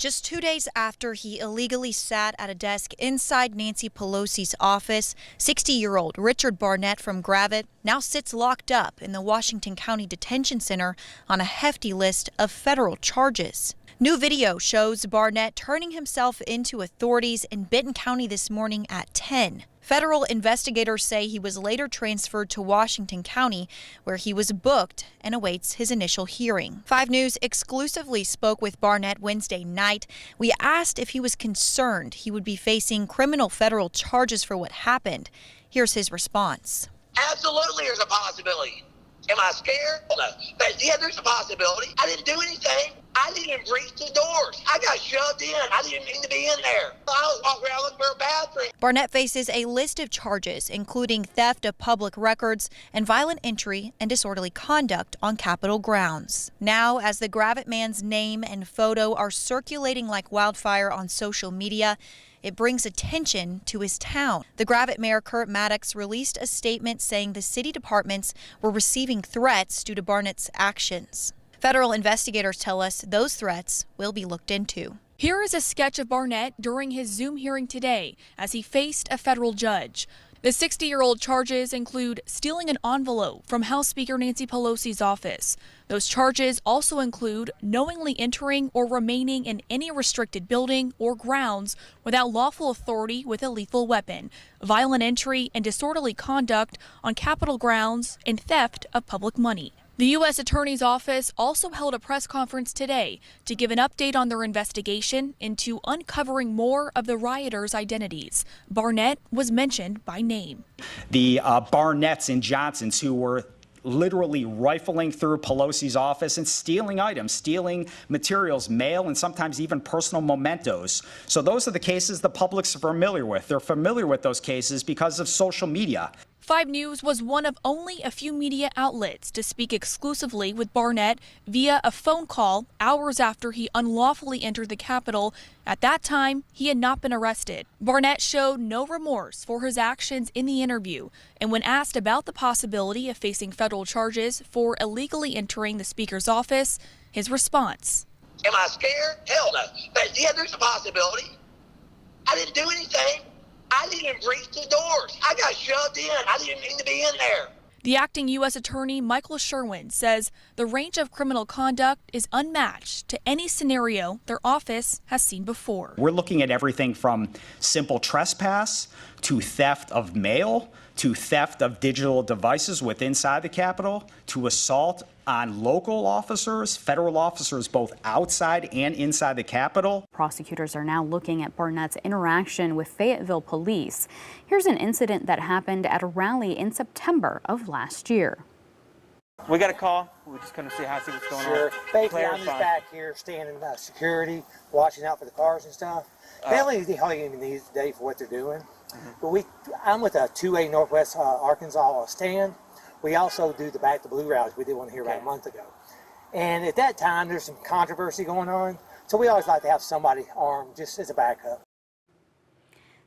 Just 2 days after he illegally sat at a desk inside Nancy Pelosi's office, 60-year-old Richard Barnett from Gravette now sits locked up in the Washington County Detention Center on a hefty list of federal charges. New video shows Barnett turning himself into authorities in Benton County this morning at 10. Federal investigators say he was later transferred to Washington County, where he was booked and awaits his initial hearing. 5 News exclusively spoke with Barnett Wednesday night. We asked if he was concerned he would be facing criminal federal charges for what happened. Here's his response. Absolutely, there's a possibility. Am I scared? No. But yeah, there's a possibility. I didn't do anything. I didn't even breach the doors. I got shoved in. I didn't mean to be in there. I was walking around looking for a bathroom. Barnett faces a list of charges, including theft of public records and violent entry and disorderly conduct on Capitol grounds. Now, as the Gravette man's name and photo are circulating like wildfire on social media, it brings attention to his town. The Gravette mayor, Kurt Maddox, released a statement saying the city departments were receiving threats due to Barnett's actions. Federal investigators tell us those threats will be looked into. Here is a sketch of Barnett during his Zoom hearing today as he faced a federal judge. The 60-year-old charges include stealing an envelope from House Speaker Nancy Pelosi's office. Those charges also include knowingly entering or remaining in any restricted building or grounds without lawful authority with a lethal weapon, violent entry and disorderly conduct on Capitol grounds, and theft of public money. The U.S. Attorney's Office also held a press conference today to give an update on their investigation into uncovering more of the rioters' identities. Barnett was mentioned by name. The Barnetts and Johnsons who were literally rifling through Pelosi's office and stealing items, stealing materials, mail, and sometimes even personal mementos. So those are the cases the public's familiar with. They're familiar with those cases because of social media. 5 News was one of only a few media outlets to speak exclusively with Barnett via a phone call hours after he unlawfully entered the Capitol. At that time, he had not been arrested. Barnett showed no remorse for his actions in the interview, and when asked about the possibility of facing federal charges for illegally entering the Speaker's office, his response. Am I scared? Hell no. But yeah, there's a possibility. I didn't do anything. I didn't even breach the doors. I got shoved in. I didn't mean to be in there. The acting U.S. Attorney Michael Sherwin says the range of criminal conduct is unmatched to any scenario their office has seen before. We're looking at everything from simple trespass to theft of mail to theft of digital devices inside the Capitol to assault on local officers, federal officers, both outside and inside the Capitol. Prosecutors are now looking at Barnett's interaction with Fayetteville police. Here's an incident that happened at a rally in September of last year. We got a call. We're just going to see what's going on. Sure. Basically, I'm just back here standing security, watching out for the cars and stuff. They only hardly even need today for what they're doing. But I'm with a 2A Northwest Arkansas stand. We also do the Back to Blue rallies. We did one here about a month ago. And at that time, there's some controversy going on. So we always like to have somebody armed just as a backup.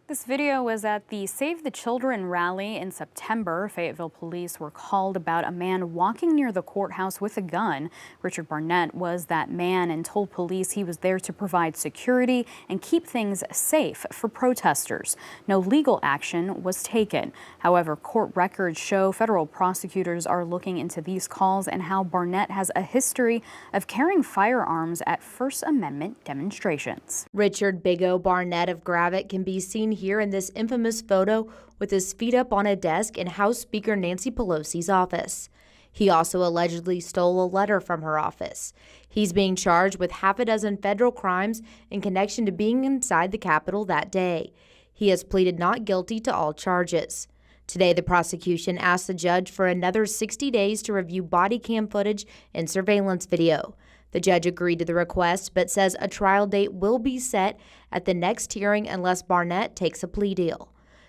This video was at the Save the Children rally in September. Fayetteville police were called about a man walking near the courthouse with a gun. Richard Barnett was that man and told police he was there to provide security and keep things safe for protesters. No legal action was taken. However, court records show federal prosecutors are looking into these calls and how Barnett has a history of carrying firearms at First Amendment demonstrations. Richard Big O Barnett of Gravette can be seen here in this infamous photo with his feet up on a desk in House Speaker Nancy Pelosi's office. He also allegedly stole a letter from her office. He's being charged with half a dozen federal crimes in connection to being inside the Capitol that day. He has pleaded not guilty to all charges. Today, the prosecution asked the judge for another 60 days to review body cam footage and surveillance video. The judge agreed to the request, but says a trial date will be set at the next hearing unless Barnett takes a plea deal.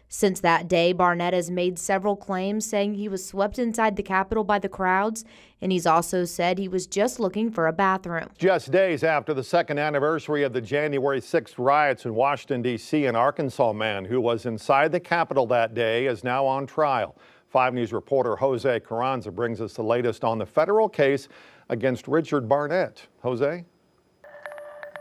Since that day, Barnett has made several claims saying he was swept inside the Capitol by the crowds, and he's also said he was just looking for a bathroom. Just days after the second anniversary of the January 6th riots in Washington, D.C., an Arkansas man who was inside the Capitol that day is now on trial. 5 News reporter Jose Carranza brings us the latest on the federal case against Richard Barnett. Jose?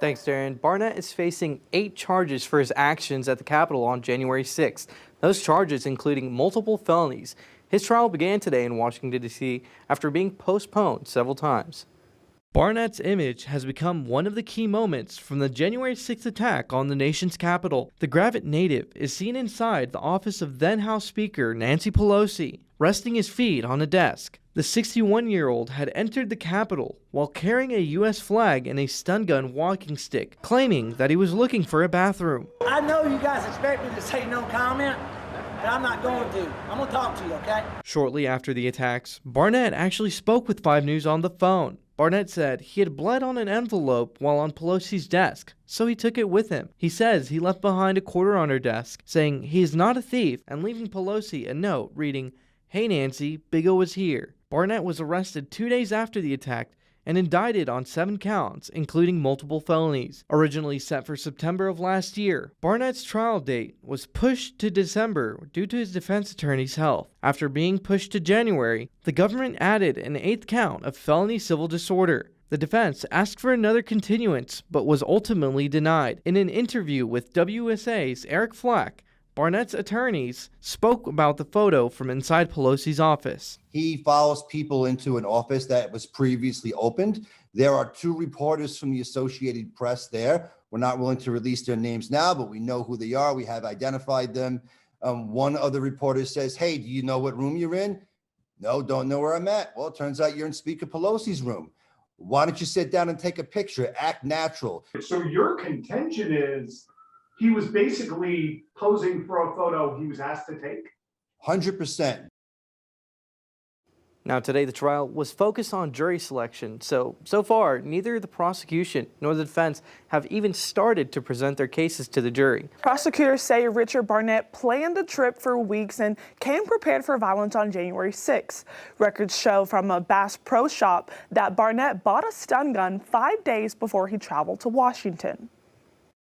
Thanks, Darren. Barnett is facing 8 charges for his actions at the Capitol on January 6th. Those charges including multiple felonies. His trial began today in Washington, D.C. after being postponed several times. Barnett's image has become one of the key moments from the January 6th attack on the nation's capital. The Gravette native is seen inside the office of then House Speaker Nancy Pelosi, resting his feet on a desk. The 61-year-old had entered the Capitol while carrying a U.S. flag and a stun gun walking stick, claiming that he was looking for a bathroom. I know you guys expect me to say no comment, but I'm not going to. I'm going to talk to you, okay? Shortly after the attacks, Barnett actually spoke with 5 News on the phone. Barnett said he had bled on an envelope while on Pelosi's desk, so he took it with him. He says he left behind a quarter on her desk, saying he is not a thief, and leaving Pelosi a note reading, "Hey Nancy, Big O is here." Barnett was arrested 2 days after the attack and indicted on 7 counts, including multiple felonies. Originally set for September of last year, Barnett's trial date was pushed to December due to his defense attorney's health. After being pushed to January, the government added an 8th count of felony civil disorder. The defense asked for another continuance, but was ultimately denied. In an interview with WUSA's Eric Flack, Barnett's attorneys spoke about the photo from inside Pelosi's office. He follows people into an office that was previously opened. There are 2 reporters from the Associated Press there. We're not willing to release their names now, but we know who they are. We have identified them. One other reporter says, "Hey, do you know what room you're in?" "No, don't know where I'm at." "Well, it turns out you're in Speaker Pelosi's room." "Why don't you sit down and take a picture? Act natural." So your contention is he was basically posing for a photo he was asked to take? 100%. Now today the trial was focused on jury selection, so far neither the prosecution nor the defense have even started to present their cases to the jury. Prosecutors say Richard Barnett planned the trip for weeks and came prepared for violence on January 6th. Records show from a Bass Pro Shop that Barnett bought a stun gun 5 days before he traveled to Washington.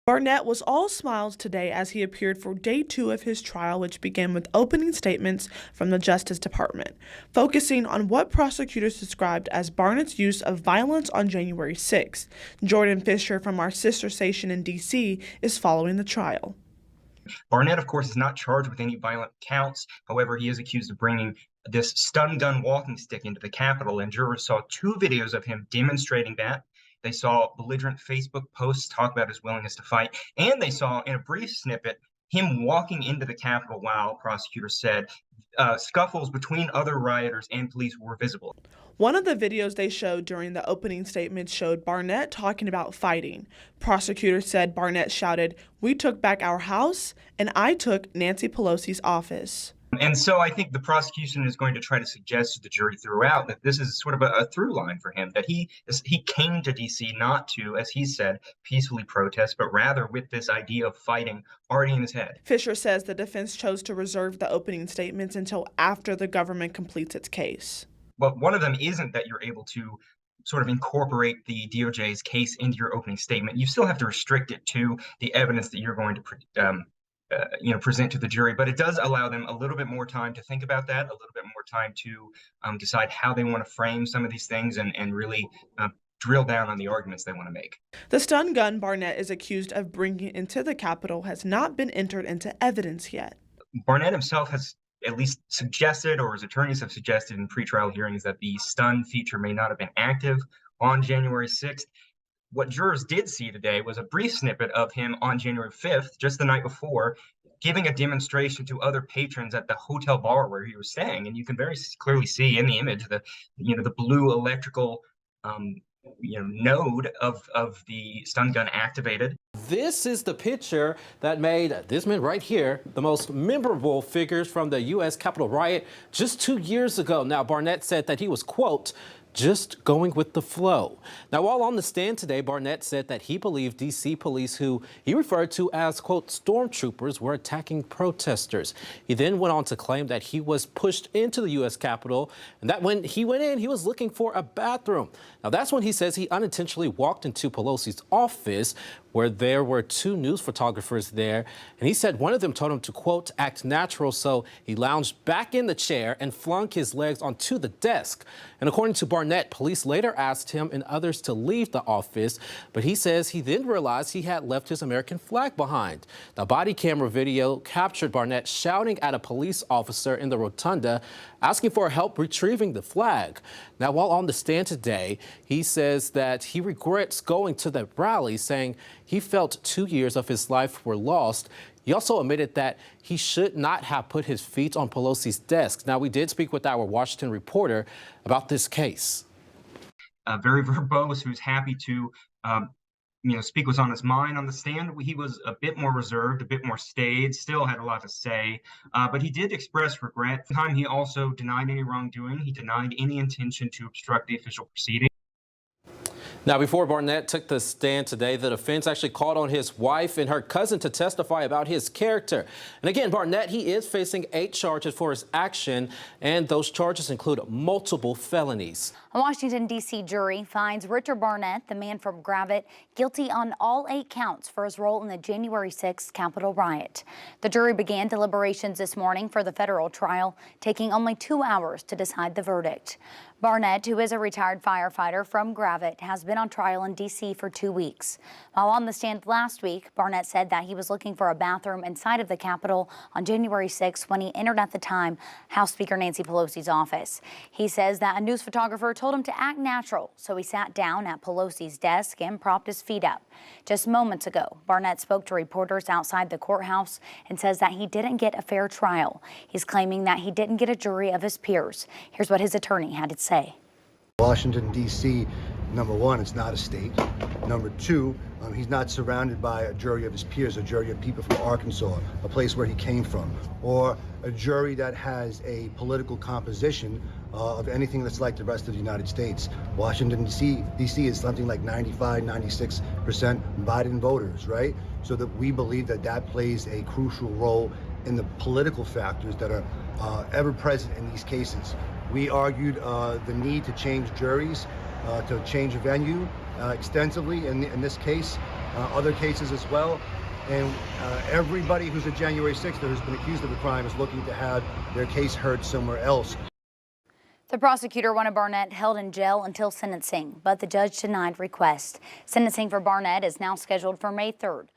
Barnett was all smiles today as he appeared for day 2 of his trial, which began with opening statements from the Justice Department, focusing on what prosecutors described as Barnett's use of violence on January 6th. Jordan Fisher from our sister station in D.C. is following the trial. Barnett, of course, is not charged with any violent counts. However, he is accused of bringing this stun gun walking stick into the Capitol, and jurors saw 2 videos of him demonstrating that. They saw belligerent Facebook posts talk about his willingness to fight, and they saw in a brief snippet him walking into the Capitol while prosecutors said scuffles between other rioters and police were visible. One of the videos they showed during the opening statements showed Barnett talking about fighting. Prosecutors said Barnett shouted, "We took back our house, and I took Nancy Pelosi's office." And so I think the prosecution is going to try to suggest to the jury throughout that this is sort of a through line for him, that he came to D.C. not to, as he said, peacefully protest, but rather with this idea of fighting already in his head. Fisher says the defense chose to reserve the opening statements until after the government completes its case. But one of them isn't that you're able to sort of incorporate the DOJ's case into your opening statement. You still have to restrict it to the evidence that you're going to present to the jury, but it does allow them a little bit more time to think about that, a little bit more time to decide how they want to frame some of these things and really drill down on the arguments they want to make. The stun gun Barnett is accused of bringing into the Capitol has not been entered into evidence yet. Barnett himself has at least suggested, or his attorneys have suggested in pretrial hearings, that the stun feature may not have been active on January 6th. What jurors did see today was a brief snippet of him on January 5th, just the night before, giving a demonstration to other patrons at the hotel bar where he was staying. And you can very clearly see in the image the blue electrical node of the stun gun activated. This is the picture that made this man right here the most memorable figures from the U.S. Capitol riot just 2 years ago. Now, Barnett said that he was, quote, just going with the flow. Now, while on the stand today, Barnett said that he believed D.C. police, who he referred to as, quote, stormtroopers, were attacking protesters. He then went on to claim that he was pushed into the U.S. Capitol and that when he went in, he was looking for a bathroom. Now, that's when he says he unintentionally walked into Pelosi's office, where there were 2 news photographers there. And he said one of them told him to, quote, act natural. So he lounged back in the chair and flung his legs onto the desk. And according to Barnett, Barnett, police later asked him and others to leave the office, but he says he then realized he had left his American flag behind. The body camera video captured Barnett shouting at a police officer in the rotunda, asking for help retrieving the flag. Now, while on the stand today, he says that he regrets going to the rally, saying he felt 2 years of his life were lost. He also admitted that he should not have put his feet on Pelosi's desk. Now, we did speak with our Washington reporter about this case. Very verbose, who's happy to speak what's on his mind on the stand. He was a bit more reserved, a bit more staid, still had a lot to say, but he did express regret. At the time, he also denied any wrongdoing. He denied any intention to obstruct the official proceeding. Now, before Barnett took the stand today, the defense actually called on his wife and her cousin to testify about his character. And again, Barnett, he is facing 8 charges for his action, and those charges include multiple felonies. A Washington, D.C. jury finds Richard Barnett, the man from Gravette, guilty on all 8 counts for his role in the January 6th Capitol riot. The jury began deliberations this morning for the federal trial, taking only 2 hours to decide the verdict. Barnett, who is a retired firefighter from Gravette, has been on trial in D.C. for 2 weeks. While on the stand last week, Barnett said that he was looking for a bathroom inside of the Capitol on January 6th when he entered at the time House Speaker Nancy Pelosi's office. He says that a news photographer told him to act natural, so he sat down at Pelosi's desk and propped his feet up. Just moments ago, Barnett spoke to reporters outside the courthouse and says that he didn't get a fair trial. He's claiming that he didn't get a jury of his peers. Here's what his attorney had to say. Washington, D.C., number one, it's not a state. Number two, he's not surrounded by a jury of his peers, a jury of people from Arkansas, a place where he came from, or a jury that has a political composition of anything that's like the rest of the United States. Washington, D.C. is something like 95, 96% Biden voters, right? So that we believe that that plays a crucial role in the political factors that are ever present in these cases. We argued the need to change juries, to change venue extensively in this case, other cases as well. And everybody who's a January 6th that has been accused of a crime is looking to have their case heard somewhere else. The prosecutor wanted Barnett held in jail until sentencing, but the judge denied request. Sentencing for Barnett is now scheduled for May 3rd.